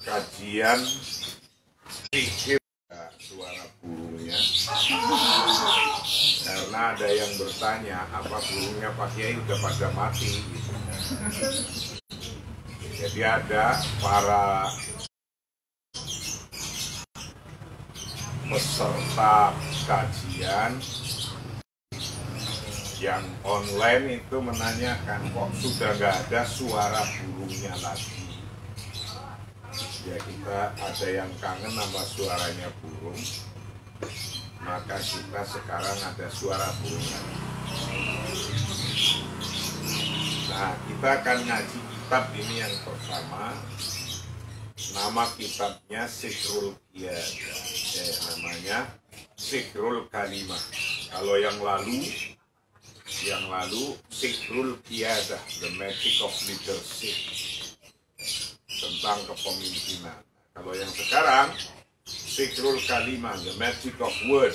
Kajian pikir suara burungnya, karena ada yang bertanya apa burungnya Pak Kiai udah pada mati gitu. Jadi ada para peserta kajian yang online itu menanyakan kok sudah nggak ada suara burungnya lagi. Ya kita ada yang kangen sama suaranya burung, maka kita sekarang ada suara burungnya. Nah kita akan ngaji kitab ini yang pertama. Nama kitabnya Sikrul Qiyadah, namanya Sikrul Kalimah. Kalau yang lalu Sikrul Qiyadah, The Magic of Leadership, tentang kepemimpinan. Kalau yang sekarang Sikrul Kalimah, The Magic of Word,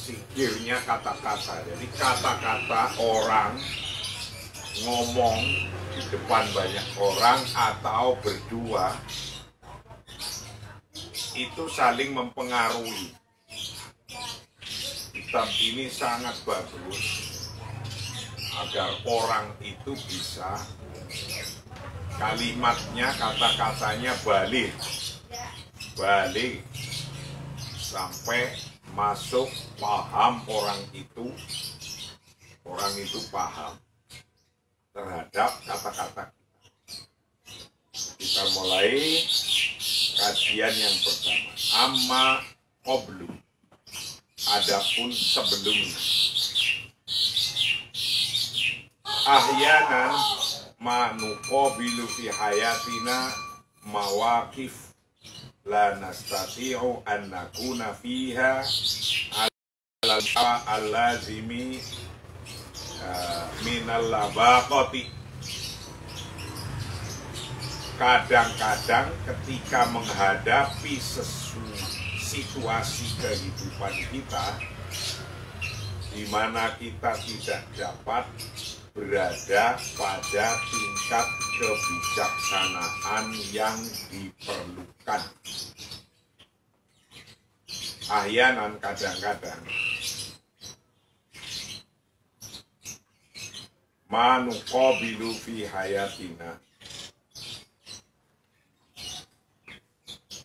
sikirnya kata-kata. Jadi kata-kata orang ngomong di depan banyak orang atau berdua itu saling mempengaruhi. Kitab ini sangat bagus agar orang itu bisa kalimatnya, kata-katanya balik sampai masuk, paham orang itu paham terhadap kata-kata kita. Kita mulai kajian yang pertama. Amma qablu, adapun sebelumnya. Ahyanan ma nuqabilu fi hayatina mawaqif la nastati'u an nakuna fiha al-lazimi minal labaqati. Kadang-kadang ketika menghadapi situasi kehidupan kita di mana kita tidak dapat berada pada tingkat kebijaksanaan yang diperlukan. Ahyanan, kadang-kadang, manuqabilu fi hayatina,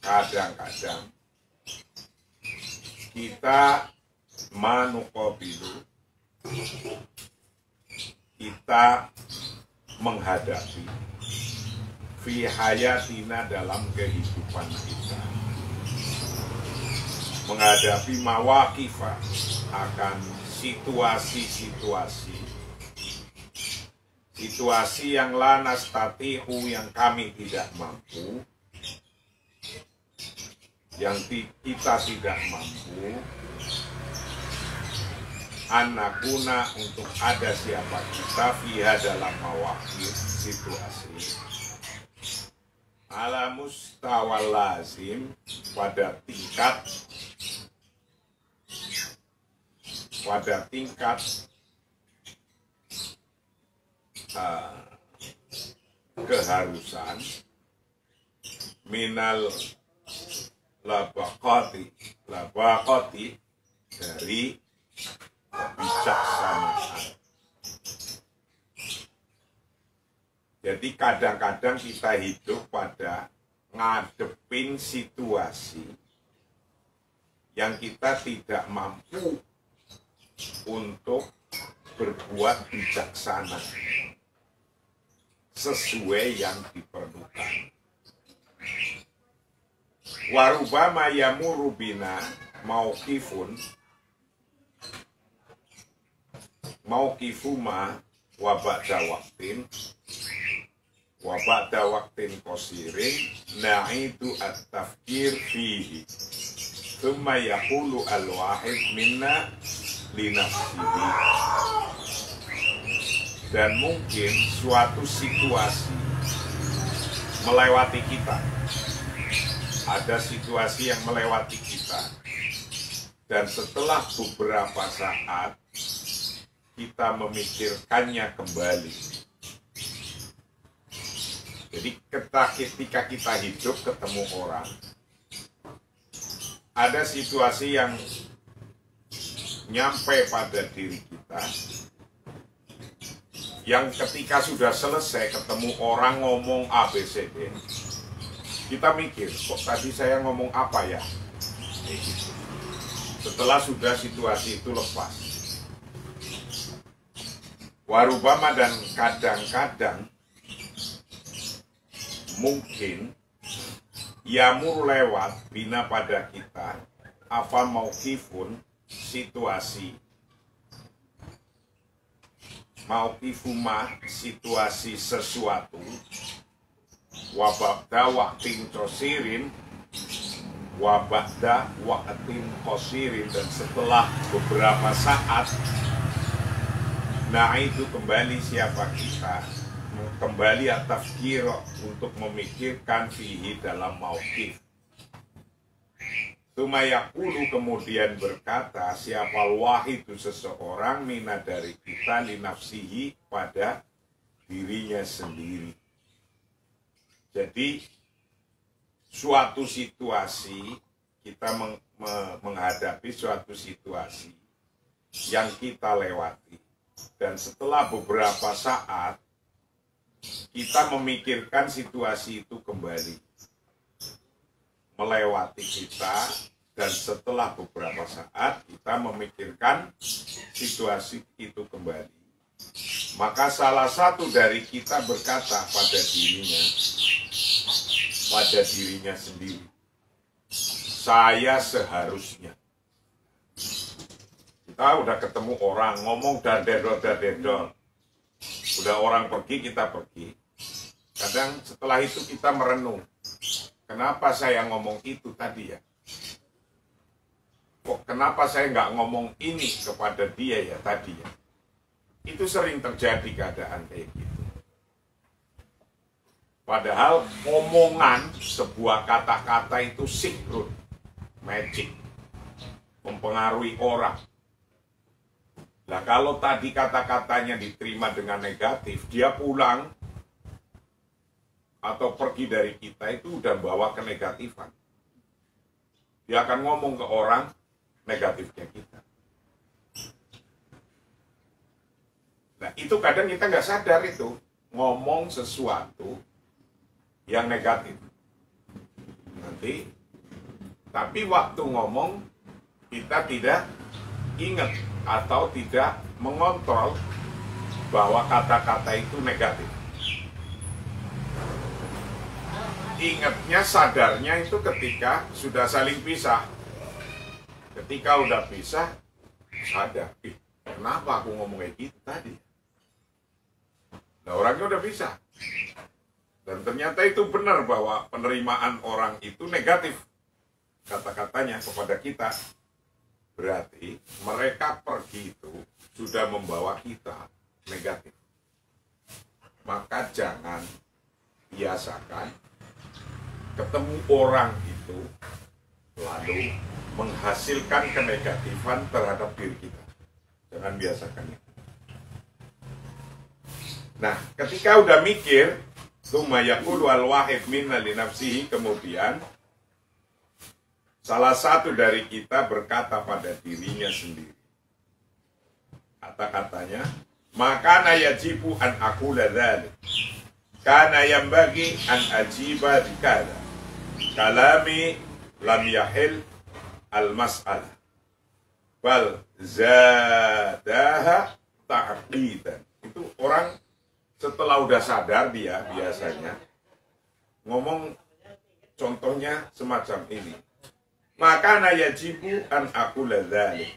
kadang-kadang kita manuqabilu, kita menghadapi fi hayatina, dalam kehidupan kita, menghadapi mawaqifah, akan situasi yang la nastati'u, yang kami tidak mampu, yang kita tidak mampu, anakuna, untuk ada siapa kita fiha, dalam mawaqif, situasi ala mustawal lazim, pada tingkat keharusan minal labaqati, dari kebijaksanaan. Jadi kadang-kadang kita hidup pada ngadepin situasi yang kita tidak mampu untuk berbuat bijaksana sesuai yang diperlukan. Warubama yamuru bina mauqifuma wa ba'da waqtin qasirin na'idu at-tafkir fihi thumma yaqulu al-wahid minna li nafsihi. Dan mungkin suatu situasi melewati kita, ada situasi yang melewati kita, dan setelah beberapa saat kita memikirkannya kembali. Jadi ketika kita hidup ketemu orang, ada situasi yang nyampe pada diri kita, yang ketika sudah selesai ketemu orang ngomong ABCD, kita mikir, kok tadi saya ngomong apa ya? Gitu. Setelah sudah situasi itu lepas. Warubama dan kadang-kadang mungkin yamur lewat bina pada kita apa mau kifun situasi mau kifuma situasi sesuatu wababda waktin kosirin wababda waktin kosirin, dan setelah beberapa saat nah itu kembali siapa kita, kembali at-tafkir untuk memikirkan fihi dalam mauqif. Tumayakulu kemudian berkata, siapa wahid itu seseorang mina dari kita linafsihi pada dirinya sendiri. Jadi suatu situasi, kita menghadapi suatu situasi yang kita lewati, dan setelah beberapa saat kita memikirkan situasi itu kembali melewati kita, dan setelah beberapa saat kita memikirkan situasi itu kembali, maka salah satu dari kita berkata pada dirinya sendiri, saya seharusnya. Kita udah ketemu orang ngomong dadedol, udah orang pergi, kita pergi. Kadang setelah itu kita merenung, kenapa saya ngomong itu tadi ya? Kok kenapa saya nggak ngomong ini kepada dia ya tadi ya? Itu sering terjadi keadaan kayak gitu. Padahal omongan sebuah kata-kata itu sikrun, magic, mempengaruhi orang. Nah kalau tadi kata-katanya diterima dengan negatif, dia pulang atau pergi dari kita itu udah bawa kenegatifan. Dia akan ngomong ke orang negatifnya kita. Nah itu kadang kita nggak sadar itu, ngomong sesuatu yang negatif. Nanti, tapi waktu ngomong kita tidak ingat atau tidak mengontrol bahwa kata-kata itu negatif. Ingatnya, sadarnya itu ketika sudah saling pisah. Ketika udah pisah, sadar, kenapa aku ngomong kayak gitu tadi? Nah orangnya udah pisah. Dan ternyata itu benar bahwa penerimaan orang itu negatif kata-katanya kepada kita. Berarti mereka pergi itu sudah membawa kita negatif. Maka jangan biasakan ketemu orang itu lalu menghasilkan kenegatifan terhadap diri kita. Jangan biasakan itu. Nah, ketika udah mikir, tsumma yaqulu al-wahid minna li nafsihi, kemudian salah satu dari kita berkata pada dirinya sendiri. Kata-katanya, makana yajibu an aqula dzalik. Kana yanbaghi an ajiba bikala. Kalami lam yahil al-mas'alah. Bal zadaha ta'qidan. Itu orang setelah udah sadar dia biasanya ngomong contohnya semacam ini. Maka yajibu an aqula dzalik.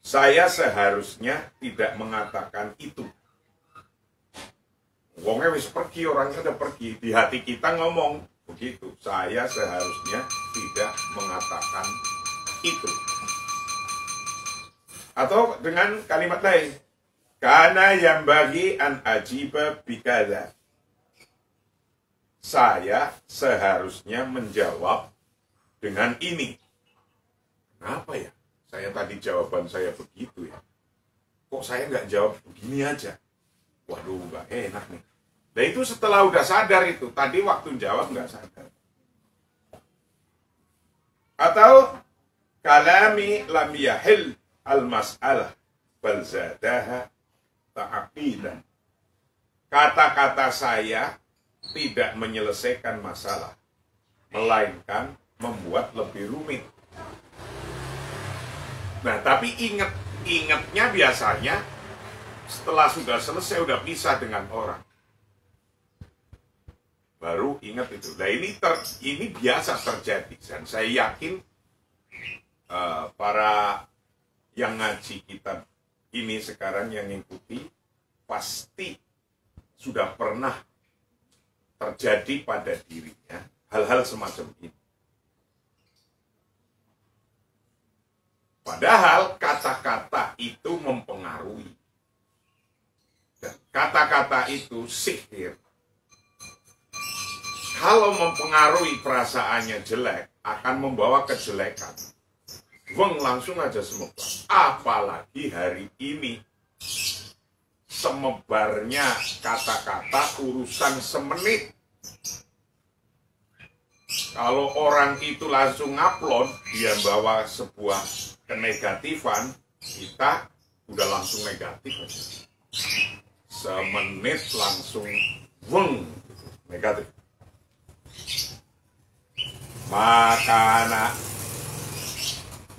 Saya seharusnya tidak mengatakan itu. Wongnya wis pergi, orangnya udah pergi. Di hati kita ngomong begitu. Saya seharusnya tidak mengatakan itu. Atau dengan kalimat lain. Kana yang bagi an ajiba bikada. Saya seharusnya menjawab dengan ini. Kenapa ya? Saya tadi jawaban saya begitu ya. Kok saya nggak jawab begini aja? Waduh, nggak enak nih. Nah itu setelah udah sadar itu. Tadi waktu jawab nggak sadar. Atau kalami lam yahil al-mas'alah bal zadaha ta'aqidan. Kata-kata saya tidak menyelesaikan masalah, melainkan membuat lebih rumit. Nah, tapi ingatnya biasanya setelah sudah selesai, udah pisah dengan orang, baru ingat itu. Nah, ini biasa terjadi, dan saya yakin para yang ngaji kitab ini sekarang yang ngikuti pasti sudah pernah terjadi pada dirinya hal-hal semacam ini. Padahal kata-kata itu mempengaruhi. Dan kata-kata itu sihir. Kalau mempengaruhi perasaannya jelek, akan membawa kejelekan. Langsung aja semebar. Apalagi hari ini, semebarnya kata-kata urusan semenit. Kalau orang itu langsung upload, dia bawa sebuah kenegatifan, kita udah langsung negatif aja. Semenit langsung negatif.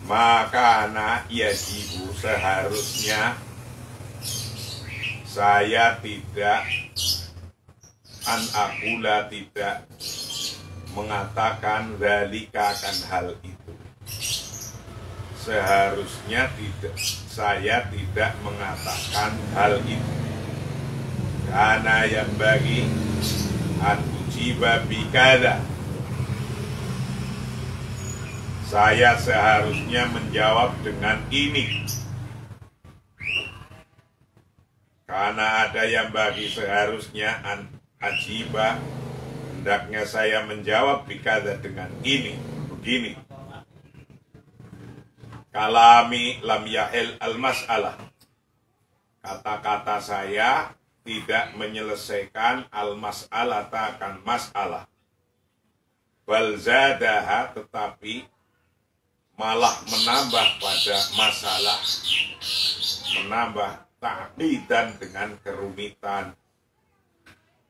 Makana yajibu, seharusnya saya tidak akula, tidak mengatakan dzalika, akan hal itu. Seharusnya saya tidak mengatakan hal itu. Karena yang bagi an-ujiba bikada, saya seharusnya menjawab dengan ini. Karena ada yang bagi, seharusnya an-ajiba, hendaknya saya menjawab bikada dengan ini, begini. Kalami lam yahil al-mas'alah, kata-kata saya tidak menyelesaikan al-mas'alah, akan masalah. Bal zadaha, tetapi malah menambah pada masalah, menambah ta'qidan, dengan kerumitan,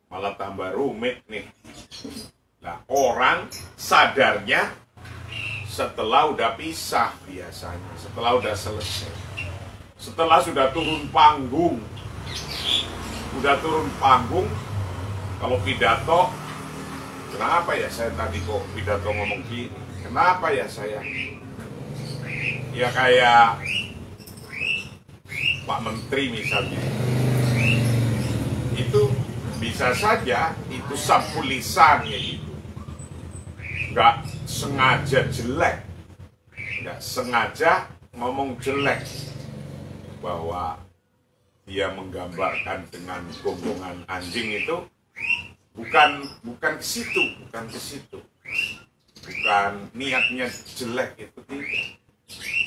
malah tambah rumit nih. Nah, orang sadarnya setelah udah pisah biasanya, setelah udah selesai, setelah sudah turun panggung. Kalau pidato, kenapa ya saya tadi kok pidato ngomong gini? Kenapa ya saya? Ya kayak Pak Menteri misalnya, itu bisa saja itu sapu lisan ya gitu, nggak sengaja jelek, nggak sengaja ngomong jelek, bahwa dia menggambarkan dengan gonggongan anjing itu bukan ke situ, bukan niatnya jelek, itu tidak.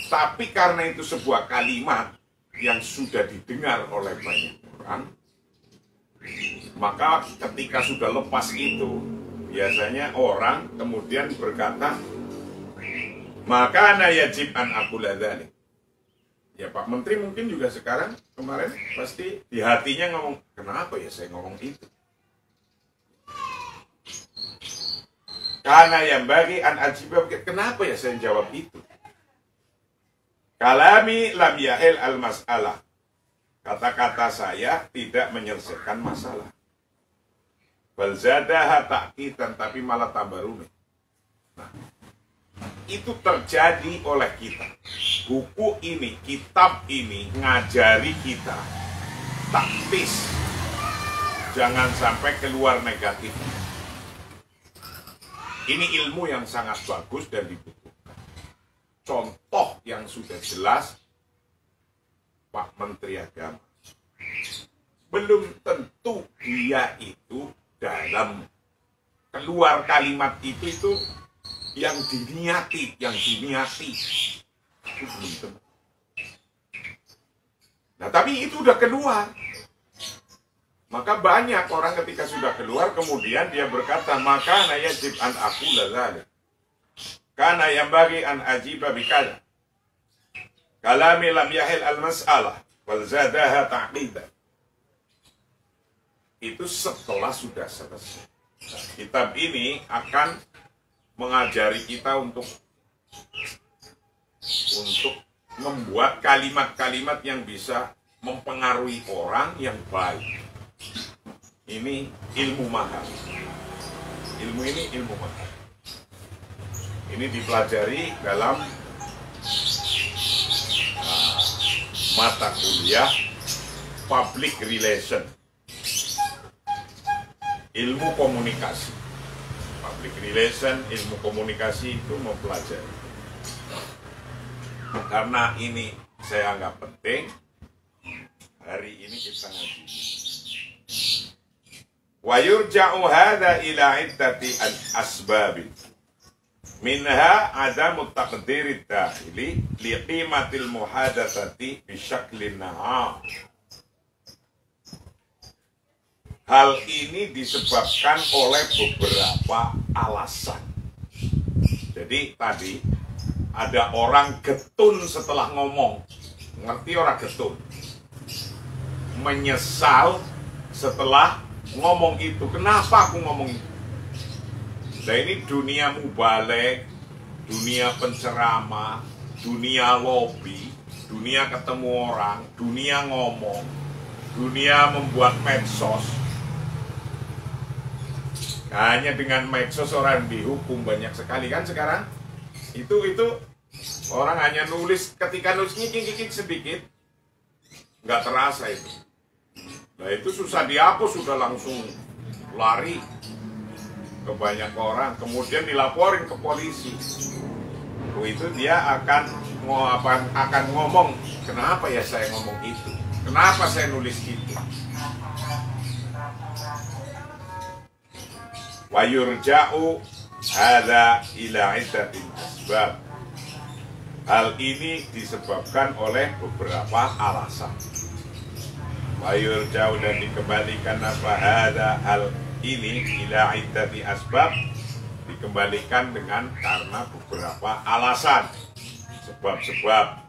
Tapi karena itu sebuah kalimat yang sudah didengar oleh banyak orang, maka ketika sudah lepas itu, biasanya orang kemudian berkata, maka ana yajib an aqula dzalik. Ya Pak Menteri mungkin juga sekarang, kemarin pasti di hatinya ngomong, kenapa ya saya ngomong itu? Karena yang bagi an ajibah, kenapa ya saya jawab itu? Kalami lam yahil al-mas'alah, kata-kata saya tidak menyelesaikan masalah. Bal zadaha ta'qidan, tapi malah tambah rumit. Nah, itu terjadi oleh kita. Buku ini, kitab ini ngajari kita taktis, jangan sampai keluar negatif. Ini ilmu yang sangat bagus dan dibutuhkan. Contoh yang sudah jelas, Pak Menteri Agama. Belum tentu dia itu dalam keluar kalimat itu yang diniati. Itu belum tentu. Nah, tapi itu udah keluar. Maka banyak orang ketika sudah keluar, kemudian dia berkata, maka na yajib an aqula dzalik. Kana yanbaghi an ajiba bikala. Kalami lam yahil al-mas'alah wal zadaha ta'qidan. Itu setelah sudah selesai. Nah, kitab ini akan mengajari kita untuk membuat kalimat-kalimat yang bisa mempengaruhi orang yang baik. Ini ilmu mahal. Ilmu ini ilmu mahal. Ini dipelajari dalam mata kuliah Public Relation, ilmu komunikasi. Public Relation, ilmu komunikasi itu mempelajari. Karena ini saya anggap penting, hari ini kita ngaji. Wa yurja'u hadha ila iddati al-asbabi. Minha adamu taqdirid dahili liqimatil muhadatsati bisyaklin na'am. Hal ini disebabkan oleh beberapa alasan. Jadi tadi ada orang getun setelah ngomong. Ngerti orang getun? Menyesal setelah ngomong itu. Kenapa aku ngomong itu? Nah, ini dunia mubalek, dunia penceramah, dunia lobby, dunia ketemu orang, dunia ngomong, dunia membuat medsos. Hanya dengan medsos orang dihukum banyak sekali kan sekarang. Itu orang hanya nulis, ketika nulis ngikik sedikit, nggak terasa itu. Nah itu susah dihapus, sudah langsung lari ke banyak orang, kemudian dilaporin ke polisi. Itu dia akan ngomong, kenapa ya saya ngomong itu, kenapa saya nulis itu. Wa yurja'u hadza ila iddatin asbab. Hal ini disebabkan oleh beberapa alasan. Wa yurja'u, dan dikembalikan apa hadza, hal ini ila iddati asbab, dikembalikan dengan karena beberapa alasan, sebab-sebab.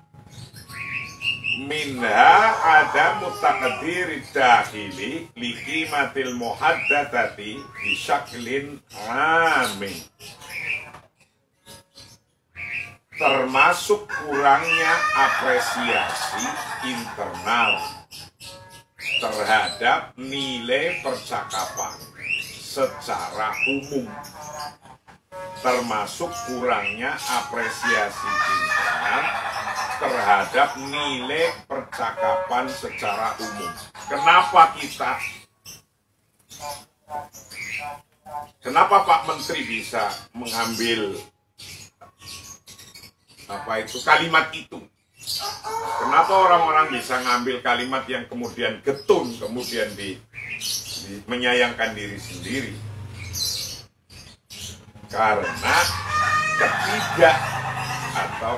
Minha ada mutaqdirid dahili liqimatil muhaddatsati bisyaklin amin. Termasuk kurangnya apresiasi internal terhadap nilai percakapan secara umum, termasuk kurangnya apresiasi internal terhadap nilai percakapan secara umum. Kenapa Pak Menteri bisa mengambil kalimat itu? Kenapa orang-orang bisa ngambil kalimat yang kemudian getun, kemudian menyayangkan diri sendiri? Karena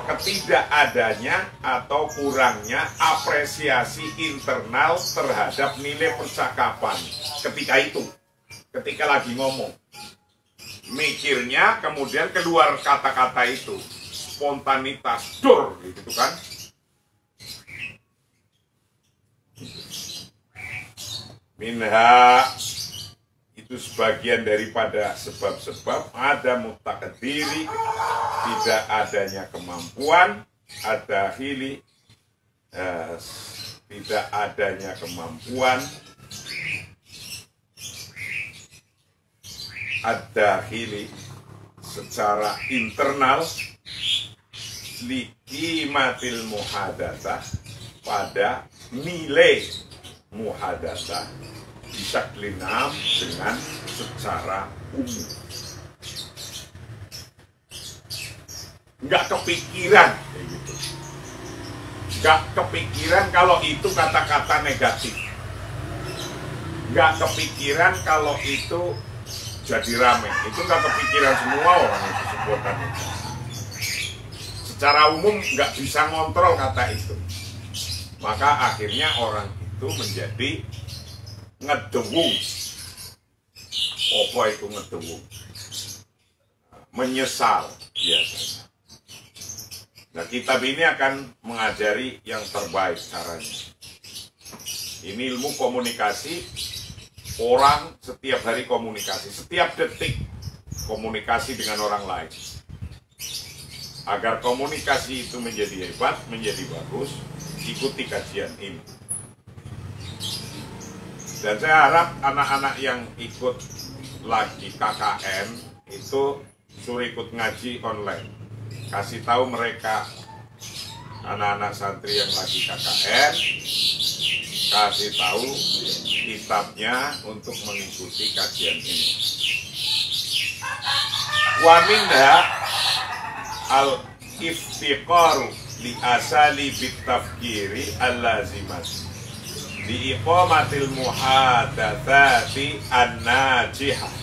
ketidakadanya atau kurangnya apresiasi internal terhadap nilai percakapan ketika lagi ngomong. Mikirnya kemudian keluar kata-kata itu, spontanitas, dor, gitu kan. Minha, itu sebagian daripada sebab-sebab ada mutaqdiri, tidak adanya kemampuan, ada hili, tidak adanya kemampuan, ada hili secara internal, liqimatil muhadatsah, pada nilai muhadatsah, bisaklinam, dengan secara umum. Nggak kepikiran kayak gitu. Nggak kepikiran kalau itu kata-kata negatif. Nggak kepikiran kalau itu jadi rame. Itu nggak kepikiran semua orang itu sebutan itu. secara umum nggak bisa ngontrol kata itu. Maka akhirnya orang itu menjadi ngedewung. Apa itu ngedewung? Menyesal biasanya. Nah, kitab ini akan mengajari yang terbaik caranya. Ini ilmu komunikasi. Orang setiap hari komunikasi, setiap detik komunikasi dengan orang lain. Agar komunikasi itu menjadi hebat, menjadi bagus, ikuti kajian ini. Dan saya harap anak-anak yang ikut lagi KKN itu suruh ikut ngaji online. Kasih tahu mereka, anak-anak santri yang lagi KKN, kasih tahu kitabnya untuk mengikuti kajian ini. Wa minha al-iftiqaru li asali bitafkiri al-lazimat li iqamatil muhadatsati an-najihah.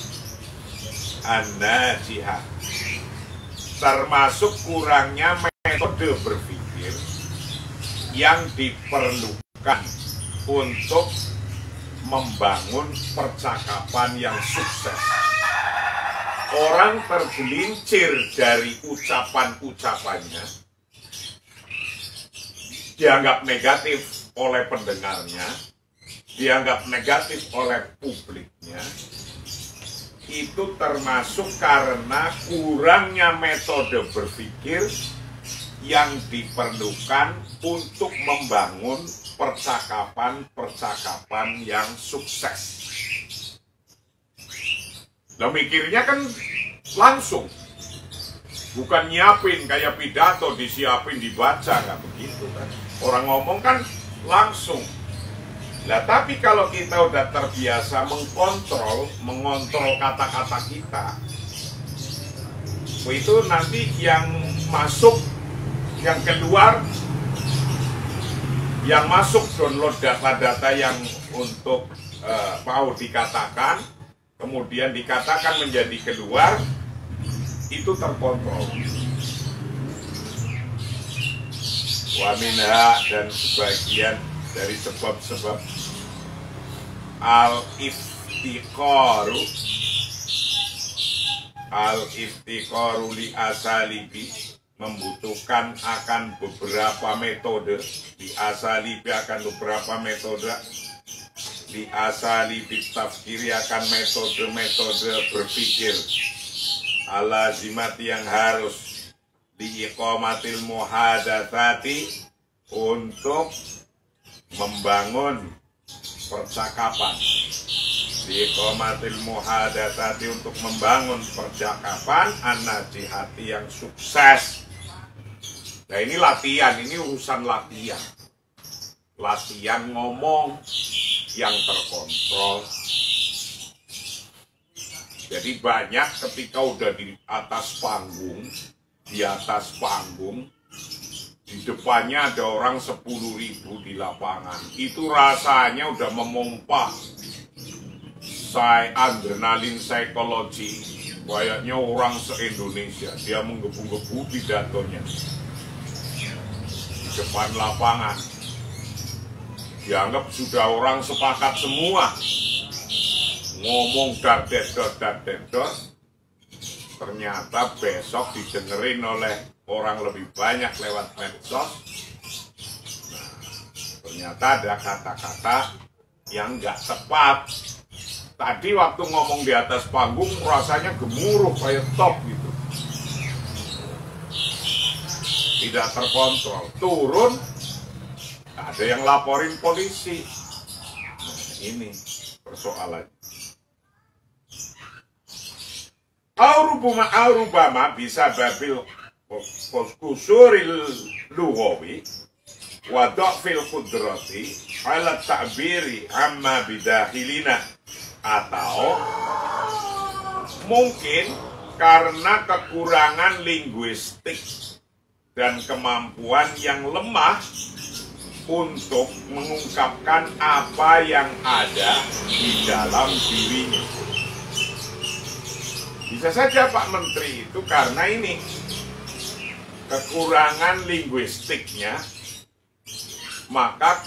Termasuk kurangnya metode berpikir yang diperlukan untuk membangun percakapan yang sukses. Orang tergelincir dari ucapan-ucapannya, dianggap negatif oleh pendengarnya, dianggap negatif oleh publiknya. Itu termasuk karena kurangnya metode berpikir yang diperlukan untuk membangun percakapan yang sukses. Lah mikirnya kan langsung, bukan nyiapin kayak pidato disiapin dibaca, nggak begitu kan. Orang ngomong kan langsung. Lah tapi kalau kita udah terbiasa mengontrol kata-kata kita, itu nanti yang masuk, yang keluar, yang masuk download data-data yang untuk mau dikatakan, kemudian dikatakan menjadi keluar, itu terkontrol. Wa minha, dan sebagian dari sebab-sebab al-iftiqaru li asalibi, membutuhkan akan beberapa metode, di asalibi akan beberapa metode, di asalibi tafkiri akan metode-metode berpikir, alazimat yang harus, di iqamatil muhadatsati, untuk membangun percakapan, di iqamatil muhadatsati, untuk membangun percakapan an-najihati yang sukses. Nah ini latihan, ini urusan latihan. Latihan ngomong yang terkontrol. Jadi banyak ketika udah di atas panggung, di depannya ada orang 10.000 di lapangan. Itu rasanya udah memompa adrenalin psikologi. Kayaknya orang se-Indonesia, dia menggebu-gebu pidatonya di depan lapangan. Dianggap sudah orang sepakat semua, ngomong dar-dedor. Ternyata besok didengerin oleh orang lebih banyak lewat medsos. Nah, ternyata ada kata-kata yang nggak tepat. Tadi waktu ngomong di atas panggung rasanya gemuruh kayak top gitu, tidak terkontrol. Turun, ada yang laporin polisi. Nah, ini persoalannya. Aurubama bisa babil kusuril lughawi wa dhafil qudrati ala ta'biri amma bidahilina, atau mungkin karena kekurangan linguistik dan kemampuan yang lemah untuk mengungkapkan apa yang ada di dalam dirinya. Bisa saja Pak Menteri itu karena ini kekurangan linguistiknya, maka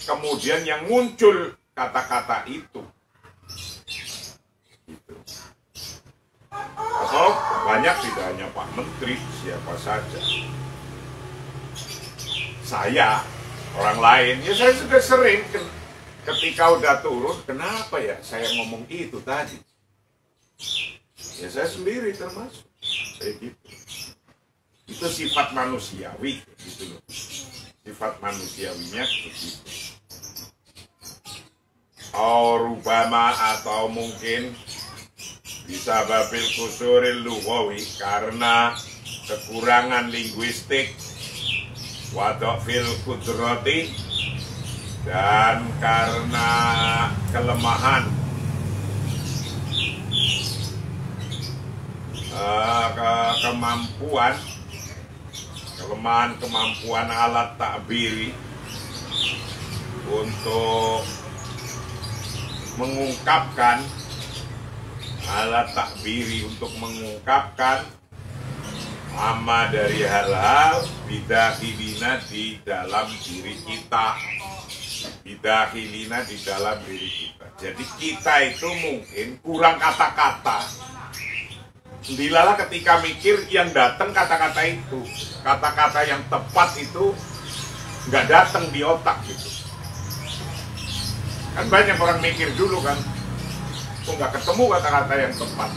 kemudian yang muncul kata-kata itu. Gitu. Atau banyak, tidak hanya Pak Menteri, siapa saja. Saya, orang lain, ya saya sudah sering ketika udah turun, kenapa ya saya ngomong itu tadi? Ya saya sendiri termasuk, kayak gitu. Itu sifat manusiawi, gitu loh. Sifat manusiawinya begitu. Rubama atau mungkin bisa babil kusuril lughawi, karena kekurangan linguistik, wadofil kudrati, dan karena kelemahan kemampuan alat takbiri untuk mengungkapkan amma dari hal-hal bidahilina di dalam diri kita. Bidahilina di dalam diri kita. Jadi kita itu mungkin kurang kata-kata. Dilalah ketika mikir yang datang kata-kata itu, kata-kata yang tepat itu nggak datang di otak gitu. Kan banyak orang mikir dulu kan, kok nggak ketemu kata-kata yang tepat.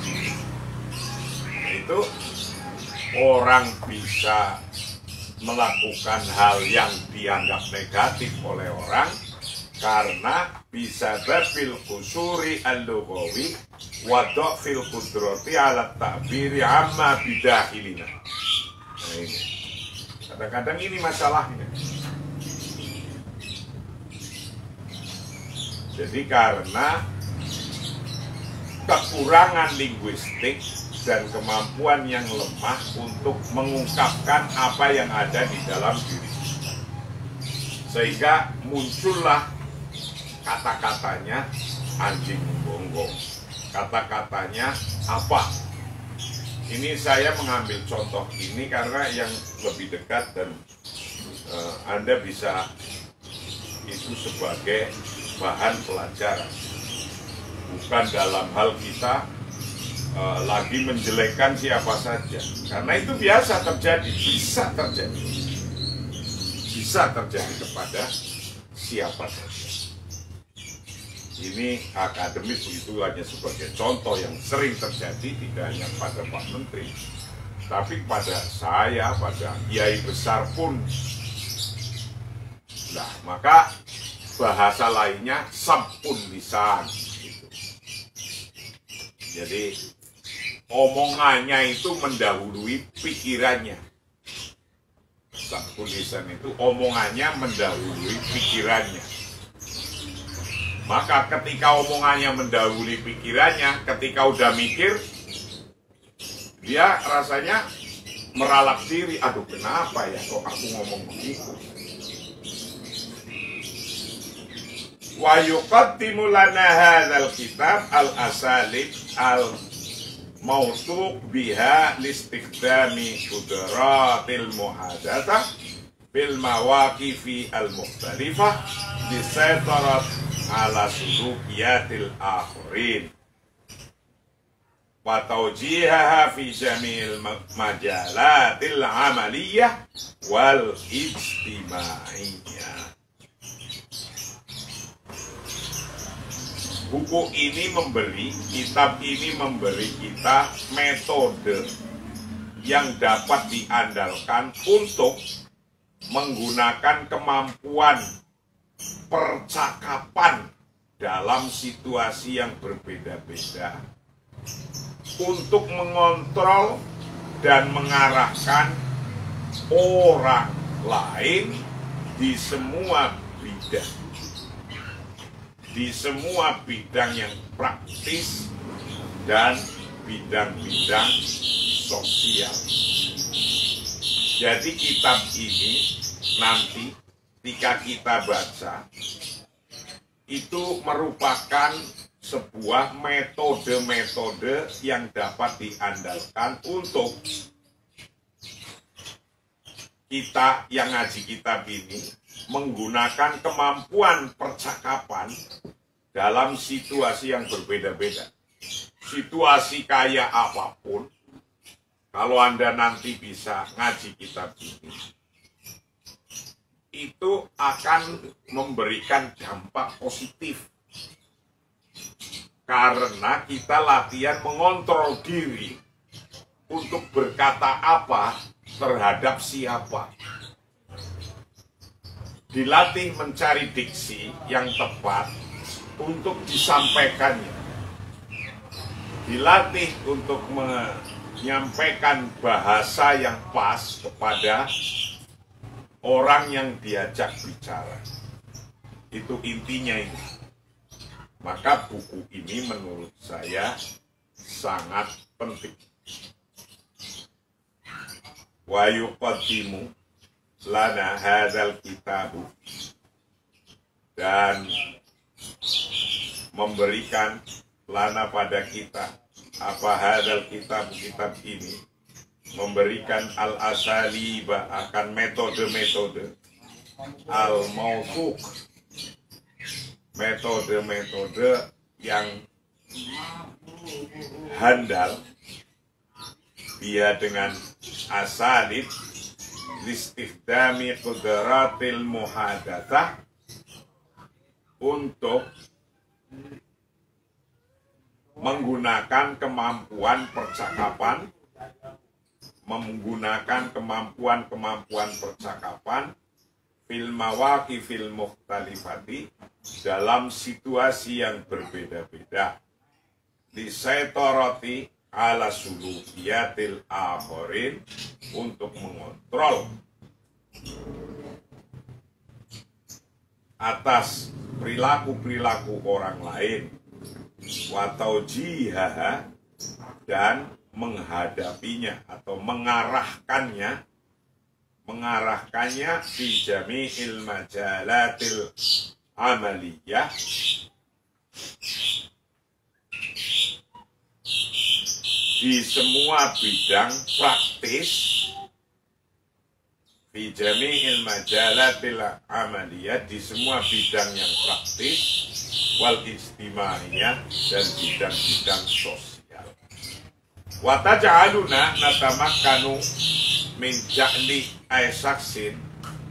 Nah, itu orang bisa melakukan hal yang dianggap negatif oleh orang karena bisa babil kusuri al-lughawi wa dhafil qudrati ala ta'biri amma bidahilina. Nah, ini kadang-kadang ini masalahnya. Jadi karena kekurangan linguistik dan kemampuan yang lemah untuk mengungkapkan apa yang ada di dalam diri kita, sehingga muncullah kata-katanya anjing gonggong, kata-katanya apa. Ini saya mengambil contoh ini karena yang lebih dekat dan Anda bisa itu sebagai bahan pelajaran, bukan dalam hal kita lagi menjelekkan siapa saja, karena itu biasa terjadi, bisa terjadi kepada siapa saja. Ini akademis itu hanya sebagai contoh yang sering terjadi, tidak hanya pada Pak Menteri, tapi pada saya, pada kiai besar pun. Nah, maka bahasa lainnya sampun lisan gitu. Jadi omongannya itu mendahului pikirannya. Sampun lisan itu omongannya mendahului pikirannya. Maka ketika omongannya mendahului pikirannya, ketika udah mikir, dia rasanya meralak diri, aduh kenapa ya kok aku ngomong begitu. Wa yuqaddimu lana hadzal kitab al-asalib al-mawthuq biha listikdami qudratil muhadatsah bil mawaqifi al-mukhtalifah disaytarat ala sulukiyatil akhirin wa tawjihaha fi jamil majalatil amaliyah wal ijtimaiyah. Buku ini kitab ini memberi kita metode yang dapat diandalkan untuk menggunakan kemampuan percakapan dalam situasi yang berbeda-beda untuk mengontrol dan mengarahkan orang lain di semua bidang yang praktis dan bidang-bidang sosial. Jadi kitab ini nanti ketika kita baca itu merupakan sebuah metode-metode yang dapat diandalkan untuk kita yang ngaji kitab ini menggunakan kemampuan percakapan dalam situasi yang berbeda-beda. Situasi kayak apapun, kalau Anda nanti bisa ngaji kitab ini, itu akan memberikan dampak positif. Karena kita latihan mengontrol diri untuk berkata apa terhadap siapa. Dilatih mencari diksi yang tepat untuk disampaikannya. Dilatih untuk menyampaikan bahasa yang pas kepada orang yang diajak bicara. Itu intinya ini. Maka buku ini menurut saya sangat penting. Wa yuqaddimu lana hadzal kitabu, dan memberikan lana pada kita apa hadzal kitab, kitab ini memberikan al-asaliba, akan metode-metode, al-mawthuq, metode-metode yang handal, dia dengan asalib listifdami qudratil muhadatsah, untuk menggunakan kemampuan percakapan, menggunakan kemampuan percakapan fil mawaqifil mukhtalifati, dalam situasi yang berbeda-beda, disaitorati ala sulukiyatil akharin, untuk mengontrol atas perilaku-perilaku orang lain, wa taujihaha, dan menghadapinya atau mengarahkannya fi jami'il majalatil amaliyah, di semua bidang praktis, fi jami'il majalatil amaliyah, di semua bidang yang praktis, wal istimaiyah, dan bidang-bidang sosial. Wa taj'aluna natamakkanu min ja'li aisaksin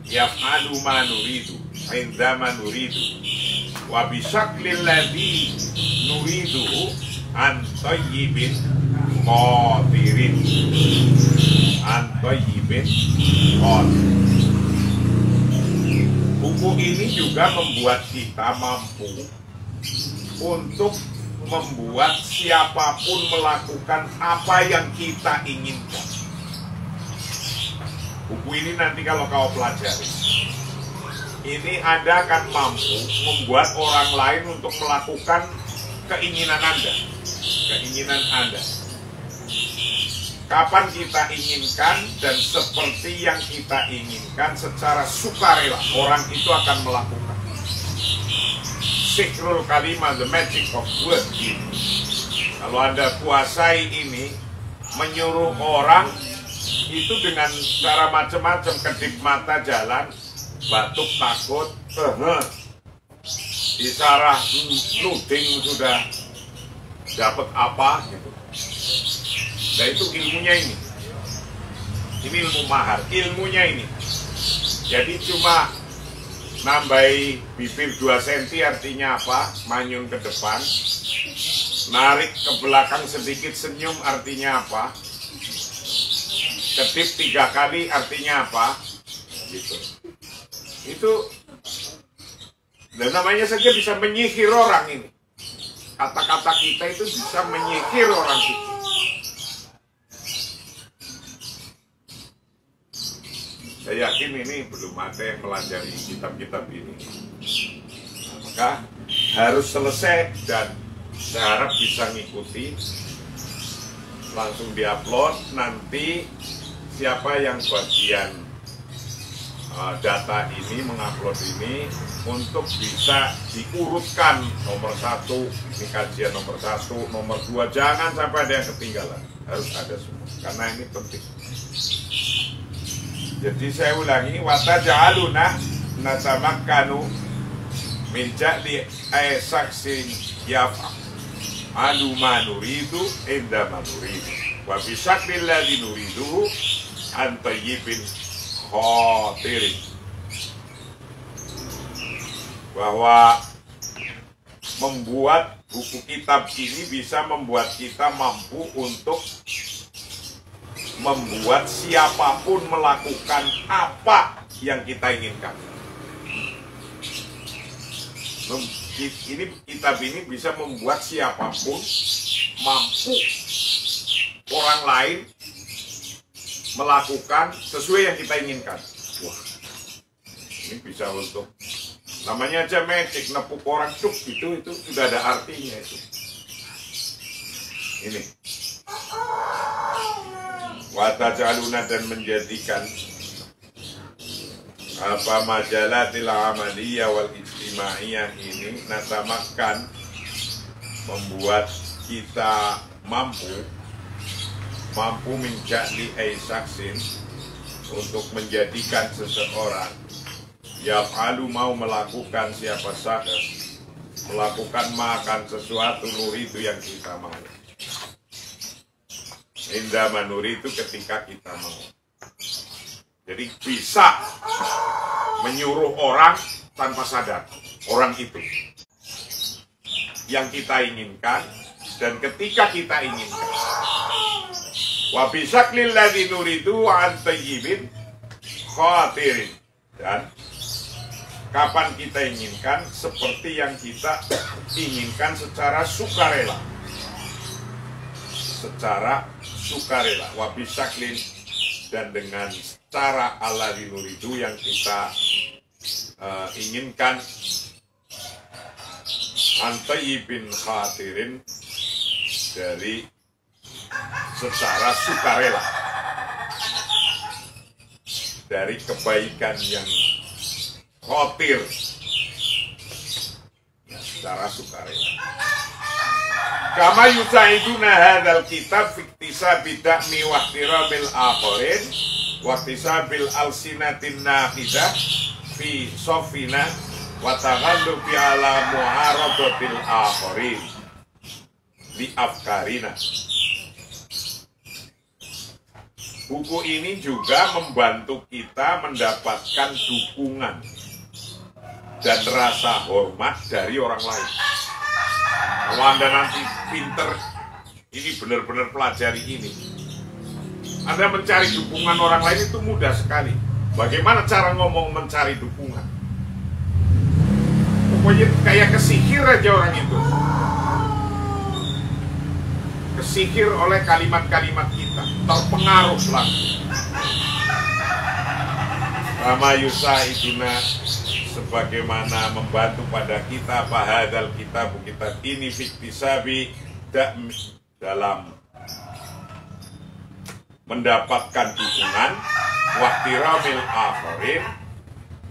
yaf'alu ma nuridu indama nuridu wa bisyaklil ladzi nuridu an tayyibin qadirin, an tayyibin qadir. Buku ini juga membuat kita mampu untuk membuat siapapun melakukan apa yang kita inginkan. Buku ini nanti kalau kau pelajari, ini Anda akan mampu membuat orang lain untuk melakukan keinginan Anda. Keinginan Anda. Kapan kita inginkan dan seperti yang kita inginkan secara sukarela, orang itu akan melakukan. Sikrul kalimah, the magic of word ini. Kalau Anda kuasai ini, menyuruh orang itu dengan cara macam-macam, kedip mata jalan, batuk takut, isyarat nuding sudah dapat apa gitu. Nah itu ilmunya ini. Ini ilmu mahar, ilmunya ini. Jadi cuma nambahi bibir 2 cm artinya apa? Manyun ke depan. Narik ke belakang sedikit, senyum artinya apa? Kedip 3 kali artinya apa? Gitu. Itu, dan namanya saja bisa menyihir orang ini. Kata-kata kita itu bisa menyihir orang itu. Saya yakin ini belum ada yang pelajari kitab-kitab ini. Nah, maka harus selesai, dan saya harap bisa ngikuti. Langsung diupload, nanti siapa yang bagian data ini, mengupload ini, untuk bisa diurutkan nomor 1, ini kajian nomor 1, nomor 2, jangan sampai ada yang ketinggalan. harus ada semua, karena ini penting. Jadi saya ulangi, wataj'aluna natamakkanu min ja'li saksin yaf'alu ma nuridu inda ma nuridu wa bi syaklil ladzi nuriduhu an tayyibin khatirin. Bahwa membuat buku kitab ini bisa membuat kita mampu untuk membuat siapapun melakukan apa yang kita inginkan. Ini kitab ini bisa membuat siapapun mampu orang lain melakukan sesuai yang kita inginkan. Wah, ini bisa untuk namanya aja magic, nepuk orang cuk gitu, itu sudah ada artinya itu. Ini wataj'aluna, dan menjadikan apa majalatil amaliyah wal ijtimaiyah ini natamakan, membuat kita mampu menjadi saksin, untuk menjadikan seseorang yaf'alu, mau melakukan, siapa saja melakukan makan sesuatu nuri itu yang kita mau. Indah manuri itu ketika kita mau. Jadi bisa menyuruh orang tanpa sadar, orang itu yang kita inginkan, dan ketika kita inginkan. Wa bisaklil ladzi nuridu an tayyibin khatirin, dan kapan kita inginkan, seperti yang kita inginkan secara sukarela. Secara sukarela, wa bisaklin, dan dengan cara alladzi nuridu yang kita inginkan, an tayyibin khatirin, dari secara sukarela, dari kebaikan yang khatir, secara sukarela. Kama yusaiduna hadzal kitab fiktisabi da'mi wa ihtirabil akhirin wa ihtisabil alsinatin nafidah fi sofina wa taghallubi ala mu'aradatil akhirin li afkarina. Buku ini juga membantu kita mendapatkan dukungan dan rasa hormat dari orang lain. Kalau Anda nanti pinter, ini benar-benar pelajari ini, Anda mencari dukungan orang lain itu mudah sekali. Bagaimana cara ngomong mencari dukungan? Pokoknya kayak kesihir aja orang itu. Kesihir oleh kalimat-kalimat kita, terpengaruh langsung. Rama yusaiduna, sebagaimana membantu pada kita pahadal kitab ini fiktisabi dalam mendapatkan dukungan, wahtiramil akhirin,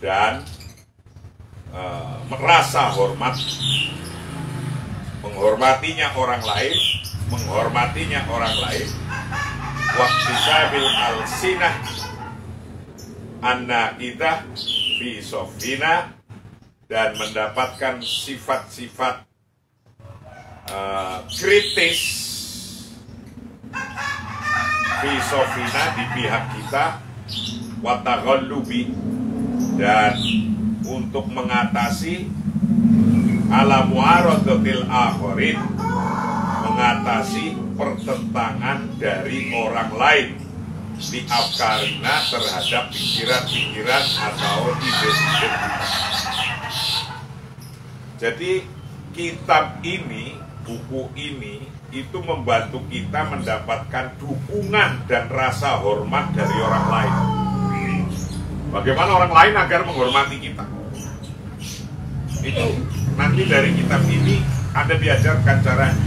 dan merasa hormat, menghormatinya orang lain, wahtisabil alsinah an-naqidah fi sofina, dan mendapatkan sifat-sifat kritis fi sofina, di pihak kita, wa taghallubi, dan untuk mengatasi ala mu'aradatil akhirin, mengatasi pertentangan dari orang lain di afkarina, terhadap pikiran-pikiran atau ide-ide kita. Jadi kitab ini, buku ini, itu membantu kita mendapatkan dukungan dan rasa hormat dari orang lain. Bagaimana orang lain agar menghormati kita? Itu nanti dari kitab ini Anda diajarkan caranya.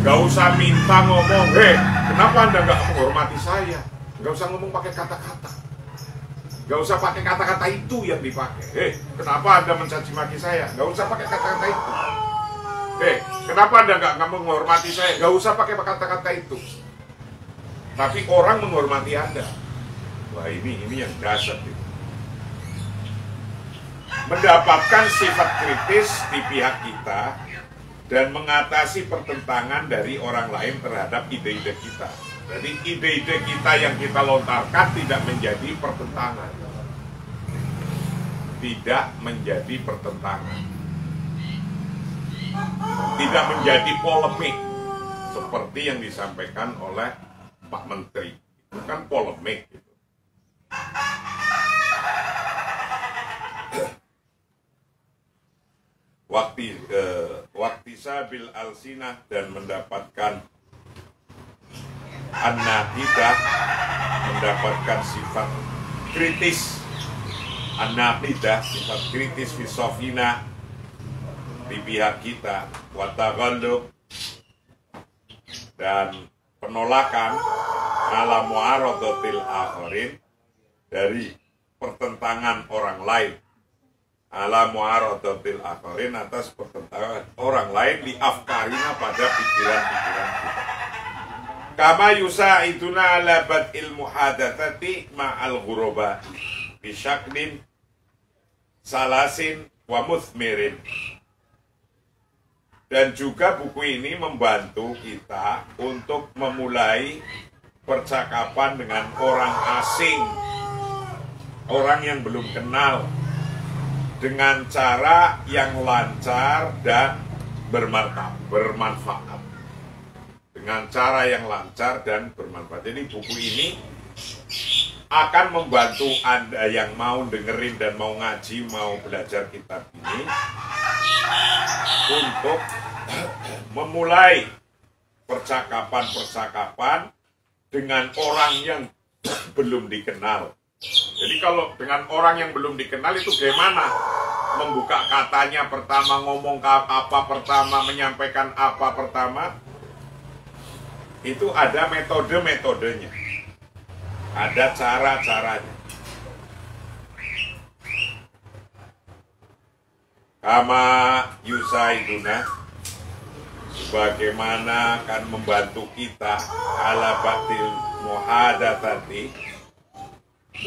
Gak usah minta ngomong, kenapa Anda gak menghormati saya? Gak usah ngomong pakai kata-kata. Gak usah pakai kata-kata itu yang dipakai. Kenapa Anda mencaci maki saya? Gak usah pakai kata-kata itu. Kenapa Anda gak menghormati saya? Gak usah pakai kata-kata itu. tapi orang menghormati Anda. Wah, ini yang dasar itu. Mendapatkan sifat kritis di pihak kita dan mengatasi pertentangan dari orang lain terhadap ide-ide kita. Jadi ide-ide kita yang kita lontarkan tidak menjadi pertentangan. Tidak menjadi pertentangan. Tidak menjadi polemik seperti yang disampaikan oleh Pak Menteri. Itu kan polemik gitu. Waktu sabil alsinah dan mendapatkan an-naqidah, mendapatkan sifat kritis, an-naqidah, sifat kritis filsafina di pihak kita, wa taghallub, dan penolakan ala mu'aradatil akharin, dari pertentangan orang lain, ala mu'aradatil akharin, atas pertentangan orang lain li afkarina, pada pikiran-pikiran kita. Kama yusa'iduna ala bad'il muhadatsati ma'al ghuraba bisyaklin salasin wa muthmirin. Dan juga buku ini membantu kita untuk memulai percakapan dengan orang asing, orang yang belum kenal, dengan cara yang lancar dan bermanfaat. Dengan cara yang lancar dan bermanfaat. Jadi buku ini akan membantu Anda yang mau dengerin dan mau ngaji, mau belajar kitab ini, untuk memulai percakapan-percakapan dengan orang yang belum dikenal. Jadi kalau dengan orang yang belum dikenal itu gimana? Membuka katanya pertama, ngomong apa pertama, menyampaikan apa pertama. Itu ada metode-metodenya. Ada cara-caranya. Kama yusaiduna, bagaimana akan membantu kita ala batil muhadatsati,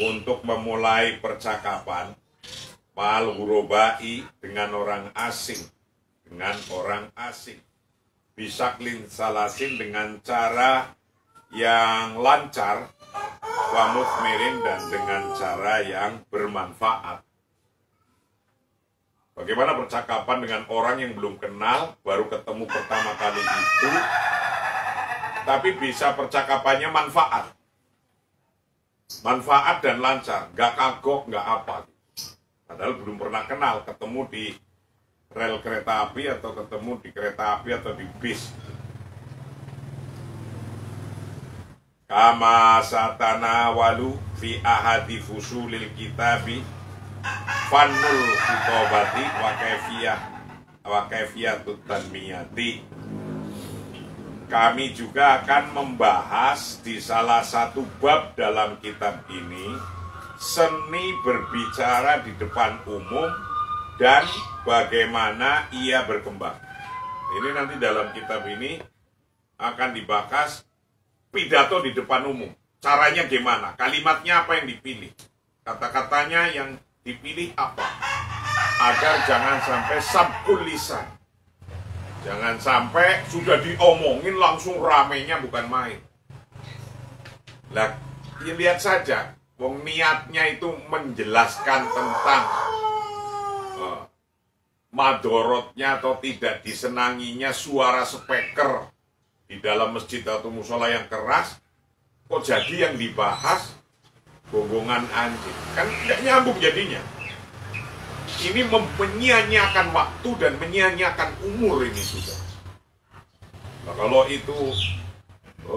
untuk memulai percakapan mal hurobai, dengan orang asing, bisaklin salasin, dengan cara yang lancar, wa muthmirin, dan dengan cara yang bermanfaat. Bagaimana percakapan dengan orang yang belum kenal, baru ketemu pertama kali itu, tapi bisa percakapannya manfaat dan lancar, gak kagok, gak apa. Padahal belum pernah kenal, ketemu di rel kereta api, atau ketemu di kereta api, atau di bis. Kama satana walu fi ahadi fusulil kitabi fannul khitobati wa kaifiyatut tanmiyati. Kami juga akan membahas di salah satu bab dalam kitab ini, seni berbicara di depan umum dan bagaimana ia berkembang. Ini nanti dalam kitab ini akan dibahas pidato di depan umum. Caranya gimana? Kalimatnya apa yang dipilih? Kata-katanya yang dipilih apa? Agar jangan sampai sabkul lisan. Jangan sampai sudah diomongin langsung ramenya bukan main. Lah, ya lihat saja, wong niatnya itu menjelaskan tentang madorotnya atau tidak disenanginya suara speaker di dalam masjid atau musola yang keras, kok jadi yang dibahas gonggongan anjing? Kan tidak nyambung jadinya. Ini menyia-nyiakan waktu dan menyia-nyiakan umur ini sudah. Nah, kalau itu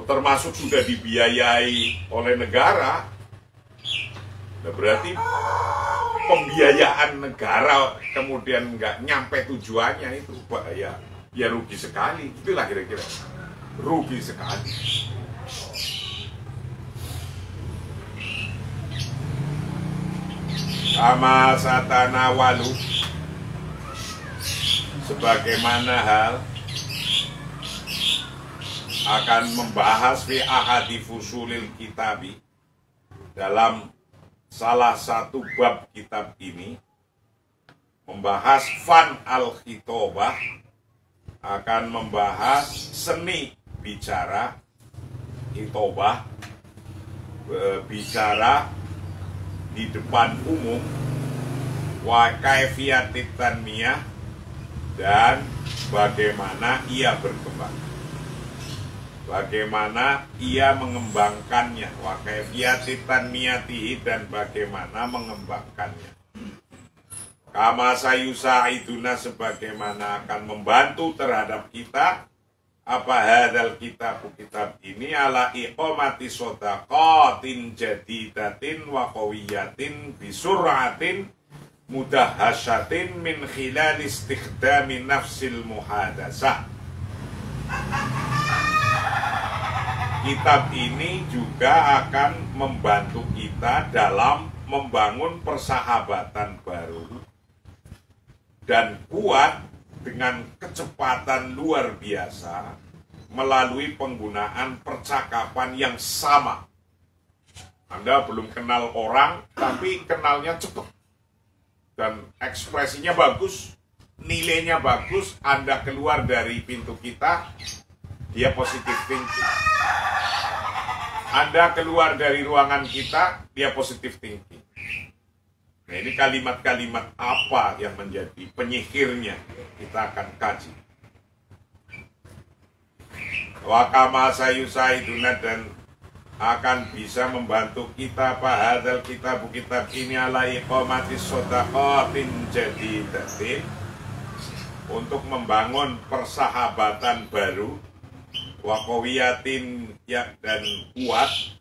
termasuk sudah dibiayai oleh negara, nah berarti pembiayaan negara kemudian nggak nyampe tujuannya, itu bahaya. Ya rugi sekali, itulah kira-kira. Rugi sekali. Kama satana walu, sebagaimana hal akan membahas fi ahadi fusulil kitabi, dalam salah satu bab kitab ini membahas fan al-khitobah, akan membahas seni bicara, khitobah, bicara di depan umum, wa kaifiyatit tanmiyah, dan bagaimana ia berkembang, bagaimana ia mengembangkannya, wa kaifiyatit tanmiyatihi, dan bagaimana mengembangkannya. Kama sayusaiduna, sebagaimana akan membantu terhadap kita, apa hadal kitab ini, ala iqamati sodaqatin jadidatin wa qawiyatin bisur'atin mudahasyatin min khilal istikhdami nafsil muhadasah. Kitab ini juga akan membantu kita dalam membangun persahabatan baru dan kuat dengan kecepatan luar biasa melalui penggunaan percakapan yang sama. Anda belum kenal orang, tapi kenalnya cepat dan ekspresinya bagus, nilainya bagus. Anda keluar dari pintu kita, dia positif thinking. Anda keluar dari ruangan kita, dia positif thinking. Nah, ini kalimat-kalimat apa yang menjadi penyihirnya, kita akan kaji. Wa kama sayusaiduna, dan akan bisa membantu kita hadal kitab ini ala iqamatis shadaqatin jadidatin, untuk membangun persahabatan baru, wa qawiyatin, ya, dan kuat,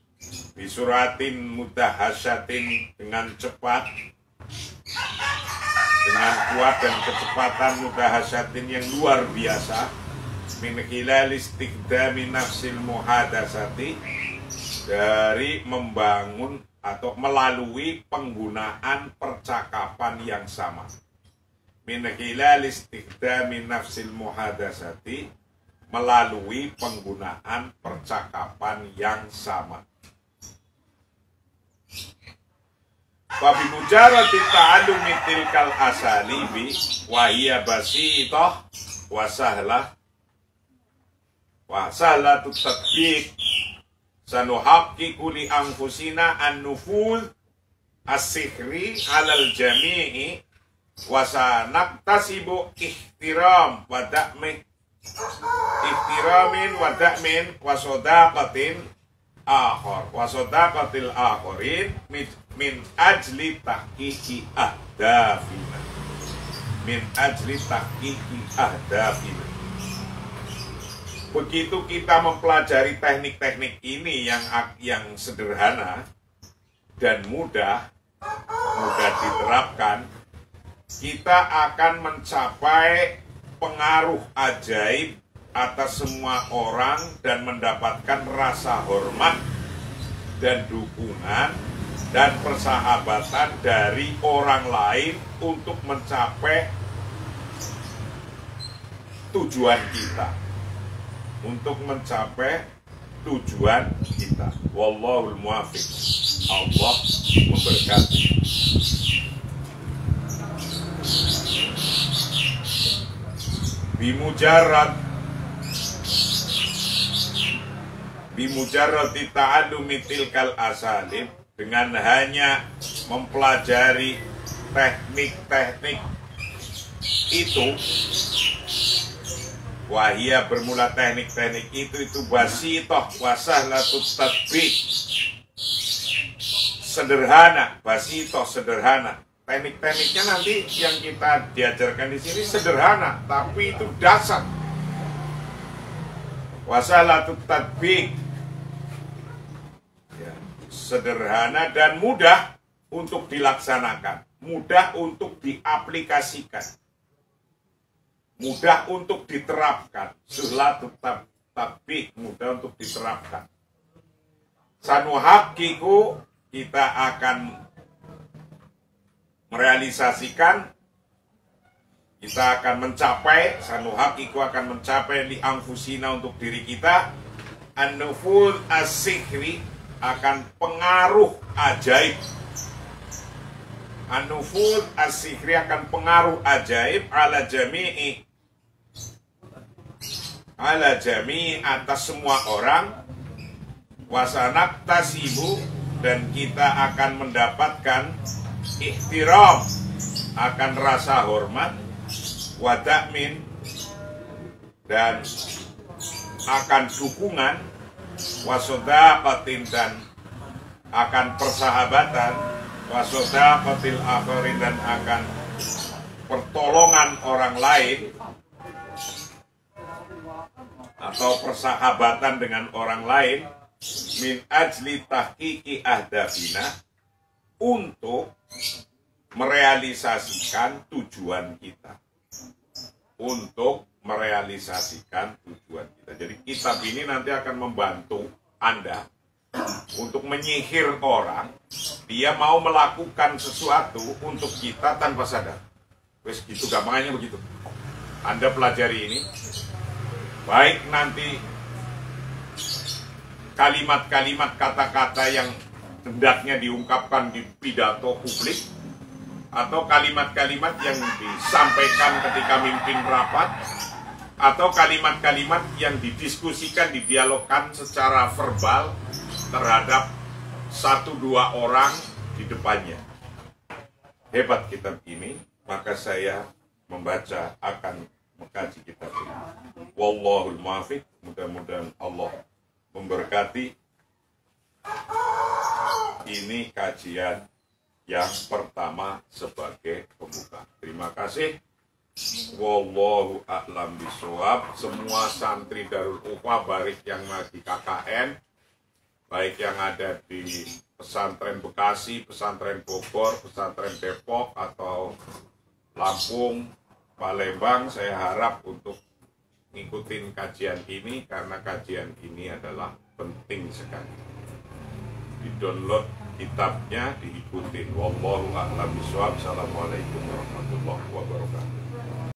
bisuratin mudahasyatin, dengan cepat, dengan kuat dan kecepatan, mudahasyatin yang luar biasa, min khilal istikhdami nafsil muhadasati, dari membangun atau melalui penggunaan percakapan yang sama. Min khilal istikhdami nafsil muhadasati, melalui penggunaan percakapan yang sama. Fabi mujarati ta'allumi tilkal asalibi wa hiya basitah wa sahlah wa sahlatu tatbiq, sanuhaqqiqu li anfusina an-nufuz as-sihri 'alal jami'i wa sanaktasibu ihtiramin wa da'min wa sadaqatin akhar wa sadaqatil akharin min ajli tahqiqi ahdafina, min ajli tahqiqi ahdafina. Begitu kita mempelajari teknik-teknik ini yang sederhana dan mudah diterapkan, kita akan mencapai pengaruh ajaib atas semua orang dan mendapatkan rasa hormat dan dukungan dan persahabatan dari orang lain untuk mencapai tujuan kita, untuk mencapai tujuan kita. Wallahul muwaffiq. Allah memberkati. Bimujarrad ta'allumi tilkal asalib, dengan hanya mempelajari teknik-teknik itu, wahia, bermula teknik-teknik itu basitoh wasahlatut tatbiq, sederhana, basitoh, sederhana. Teknik-tekniknya nanti yang kita diajarkan di sini sederhana, tapi itu dasar. Wasahlatut tatbiq, ya, sederhana dan mudah untuk dilaksanakan, mudah untuk diaplikasikan, mudah untuk diterapkan. Sahlatut tatbiq, mudah untuk diterapkan. Sanuhaqqiqu, kita akan merealisasikan, kita akan mencapai, sanuhaqqiqu, akan mencapai li anfusina, untuk diri kita, An-nufud as-sihri, akan pengaruh ajaib. An-nufud as-sihri, akan pengaruh ajaib ala jami'i atas semua orang. Wasanak tasibu, dan kita akan mendapatkan ihtiram, akan rasa hormat, wada'min, dan akan dukungan, wasodaqatin, dan akan persahabatan, wasodaqatil akhirin, dan akan pertolongan orang lain atau persahabatan dengan orang lain, min ajli tahqiqi ahdafina, untuk merealisasikan tujuan kita. Untuk merealisasikan tujuan kita. Jadi kitab ini nanti akan membantu Anda untuk menyihir orang. Dia mau melakukan sesuatu untuk kita tanpa sadar. Wes gitu, gampangannya begitu. Anda pelajari ini, baik nanti kalimat-kalimat, kata-kata yang hendaknya diungkapkan di pidato publik, atau kalimat-kalimat yang disampaikan ketika mimpin rapat, atau kalimat-kalimat yang didiskusikan, didialogkan secara verbal terhadap 1-2 orang di depannya. Hebat kitab ini, maka saya membaca, akan mengkaji kitab ini. Wallahul muwaffiq, mudah-mudahan Allah memberkati. Ini kajian yang pertama sebagai pembuka. Terima kasih. Wallahu a'lam bishawab. Semua santri Darul Ukhwah, baik yang lagi KKN, baik yang ada di pesantren Bekasi, pesantren Bogor, pesantren Depok, atau Lampung, Palembang, saya harap untuk ngikutin kajian ini, karena kajian ini adalah penting sekali. Di-download kitabnya, diikutin. Wallahu a'lam bishawab. Assalamualaikum warahmatullahi wabarakatuh.